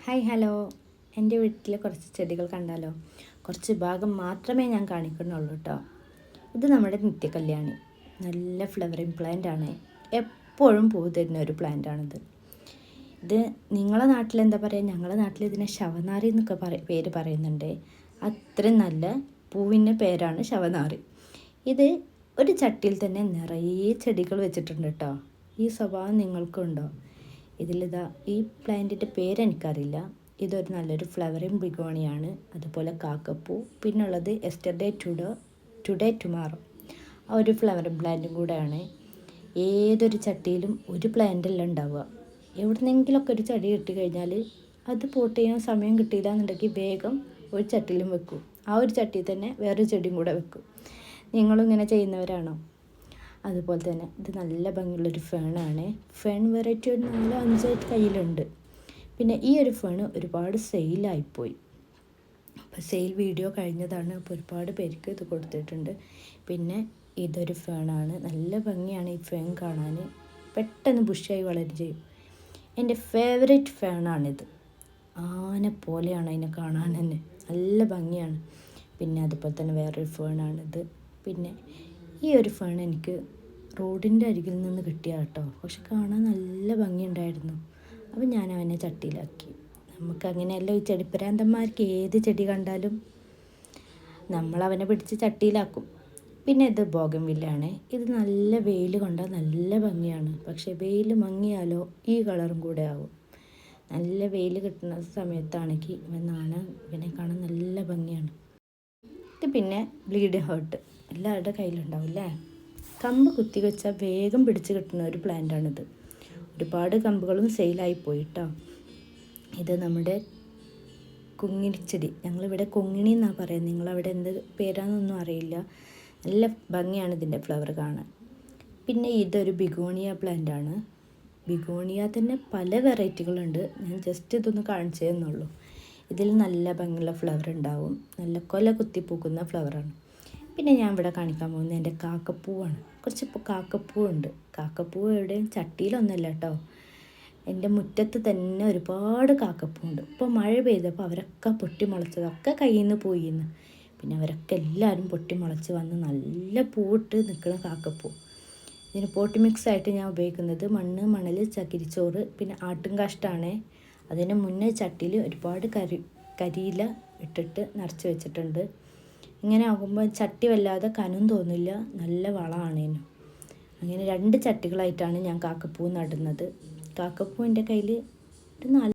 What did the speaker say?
Hi hello, എൻ്റെ വീട്ടിലെ കുറച്ച് ചെടികൾ കണ്ടാലോ? കുറച്ച് ഭാഗം മാത്രമേ ഞാൻ കാണിക്കുന്നുള്ളൂ കേട്ടോ. ഇത് നമ്മുടെ നിത്യകല്യാണി, നല്ല ഫ്ലവറിങ് പ്ലാന്റ് ആണ്. എപ്പോഴും പൂ തരുന്ന ഒരു പ്ലാന്റാണിത്. ഇത് നിങ്ങളെ നാട്ടിൽ എന്താ പറയുക, ഞങ്ങളുടെ നാട്ടിൽ ഇതിനെ ശവനാറി എന്നൊക്കെ പേര് പറയുന്നുണ്ട്. അത്രയും നല്ല പൂവിൻ്റെ പേരാണ് ശവനാറി. ഇത് ഒരു ചട്ടിയിൽ തന്നെ നിറയെ ചെടികൾ വെച്ചിട്ടുണ്ട് കേട്ടോ. ഈ സ്വഭാവം നിങ്ങൾക്കുണ്ടോ? ഇതിലിതാ ഈ പ്ലാന്റിൻ്റെ പേരെനിക്കറിയില്ല. ഇതൊരു നല്ലൊരു ഫ്ലവറിങ് ബിഗോണിയാണ്. അതുപോലെ കാക്കപ്പൂ, പിന്നുള്ളത് എസ്റ്റർഡേ ടുഡേ ടുമാറോ, ആ ഒരു ഫ്ലവറിങ് പ്ലാന്റും കൂടെയാണ്. ഏതൊരു ചട്ടിയിലും ഒരു പ്ലാന്റല്ല ഉണ്ടാവുക. എവിടുന്നെങ്കിലുമൊക്കെ ഒരു ചെടി കിട്ടിക്കഴിഞ്ഞാൽ അത് പോട്ട് ചെയ്യാൻ സമയം കിട്ടിയില്ല എന്നുണ്ടെങ്കിൽ വേഗം ഒരു ചട്ടിയിലും വെക്കും. ആ ഒരു ചട്ടിയിൽ തന്നെ വേറൊരു ചെടിയും കൂടെ വെക്കും. നിങ്ങളും ഇങ്ങനെ ചെയ്യുന്നവരാണോ? അതുപോലെ തന്നെ ഇത് നല്ല ഭംഗിയുള്ളൊരു ഫേണാണ്. ഫേൺ വെറൈറ്റി ഒരു 4-5 കയ്യിലുണ്ട്. പിന്നെ ഈ ഒരു ഫേണ് ഒരുപാട് സെയിലായിപ്പോയി. അപ്പോൾ സെയിൽ വീഡിയോ കഴിഞ്ഞതാണ്. അപ്പോൾ ഒരുപാട് പേർക്ക് ഇത് കൊടുത്തിട്ടുണ്ട്. പിന്നെ ഇതൊരു ഫേണാണ്. നല്ല ഭംഗിയാണ് ഈ ഫേൺ കാണാൻ. പെട്ടെന്ന് ബുഷായി വളരും ചെയ്യും. എൻ്റെ ഫേവറേറ്റ് ഫേണാണിത്. ആന പോലെയാണ് അതിനെ കാണാൻ തന്നെ, നല്ല ഭംഗിയാണ്. പിന്നെ അതുപോലെ തന്നെ വേറൊരു ഫേണാണിത്. പിന്നെ ഈ ഒരു ഫേൺ എനിക്ക് റോഡിൻ്റെ അരികിൽ നിന്ന് കിട്ടിയ കേട്ടോ. പക്ഷെ കാണാൻ നല്ല ഭംഗിയുണ്ടായിരുന്നു. അപ്പോൾ ഞാൻ അവനെ ചട്ടിയിലാക്കി. നമുക്കങ്ങനെയല്ല, ഈ ചെടിപ്രാന്തന്മാർക്ക് ഏത് ചെടി കണ്ടാലും നമ്മളവനെ പിടിച്ച് ചട്ടിയിലാക്കും. പിന്നെ ഇത് ബോഗൺവില്ലയാണ്. ഇത് നല്ല വെയിൽ കൊണ്ടാൽ നല്ല ഭംഗിയാണ്. പക്ഷേ വെയിൽ മങ്ങിയാലോ ഈ കളറും കൂടെ ആവും. നല്ല വെയിൽ കിട്ടുന്ന സമയത്താണെങ്കിൽ ഇവനെ കാണാൻ നല്ല ഭംഗിയാണ്. ഇത് പിന്നെ ബ്ലീഡ് ഹേർട്ട് എല്ലാവരുടെ കയ്യിലുണ്ടാവും അല്ലേ? കമ്പ് കുത്തി വെച്ചാൽ വേഗം പിടിച്ച് കിട്ടുന്ന ഒരു പ്ലാന്റാണിത്. ഒരുപാട് കമ്പുകളും സെയിലായി പോയിട്ടോ. ഇത് നമ്മുടെ കുങ്ങിണിച്ചെടി, ഞങ്ങളിവിടെ കൊങ്ങിണി എന്നാണ് പറയുന്നത്. നിങ്ങളവിടെ എന്ത് പേരാണെന്നൊന്നും അറിയില്ല. നല്ല ഭംഗിയാണ് ഇതിൻ്റെ ഫ്ലവർ കാണാൻ. പിന്നെ ഇതൊരു ബിഗോണിയ പ്ലാന്റാണ്. ബിഗോണിയ തന്നെ പല വെറൈറ്റികളുണ്ട്. ഞാൻ ജസ്റ്റ് ഇതൊന്ന് കാണിച്ചു തന്നുള്ളൂ. ഇതിൽ നല്ല ഭംഗിയുള്ള ഫ്ലവർ ഉണ്ടാവും. നല്ല കൊല കുത്തിപ്പൂക്കുന്ന ഫ്ലവറാണ്. പിന്നെ ഞാൻ ഇവിടെ കാണിക്കാൻ പോകുന്നത് എൻ്റെ കാക്കപ്പൂവാണ്. കുറച്ച് കാക്കപ്പൂവുണ്ട്. കാക്കപ്പൂ എവിടെയും ചട്ടിയിലൊന്നുമല്ല കേട്ടോ. എൻ്റെ മുറ്റത്ത് തന്നെ ഒരുപാട് കാക്കപ്പൂവുണ്ട്. ഇപ്പോൾ മഴ പെയ്തപ്പോൾ അവരൊക്കെ പൊട്ടിമുളച്ചതൊക്കെ കയ്യിൽ നിന്ന് പോയിന്ന്. പിന്നെ അവരൊക്കെ എല്ലാവരും പൊട്ടിമുളച്ച് വന്ന് നല്ല പൂവിട്ട് നിൽക്കുന്ന കാക്കപ്പൂ. ഇതിന് പോട്ട് മിക്സ് ആയിട്ട് ഞാൻ ഉപയോഗിക്കുന്നത് മണ്ണ്, മണൽ, ചകിരിച്ചോറ്, പിന്നെ ആട്ടും കാഷ്ടാണ്. അതിന് മുന്നേ ചട്ടിയിൽ ഒരുപാട് കരിയില ഇട്ടിട്ട് നിറച്ച് വെച്ചിട്ടുണ്ട്. ഇങ്ങനെ ആകുമ്പോൾ ചട്ടി വല്ലാതെ കനം തോന്നില്ല, നല്ല വളമാണേനും. അങ്ങനെ 2 ചട്ടികളായിട്ടാണ് ഞാൻ കാക്കപ്പൂ നടുന്നത്. കാക്കപ്പൂ എൻ്റെ കയ്യിൽ ഒരു 4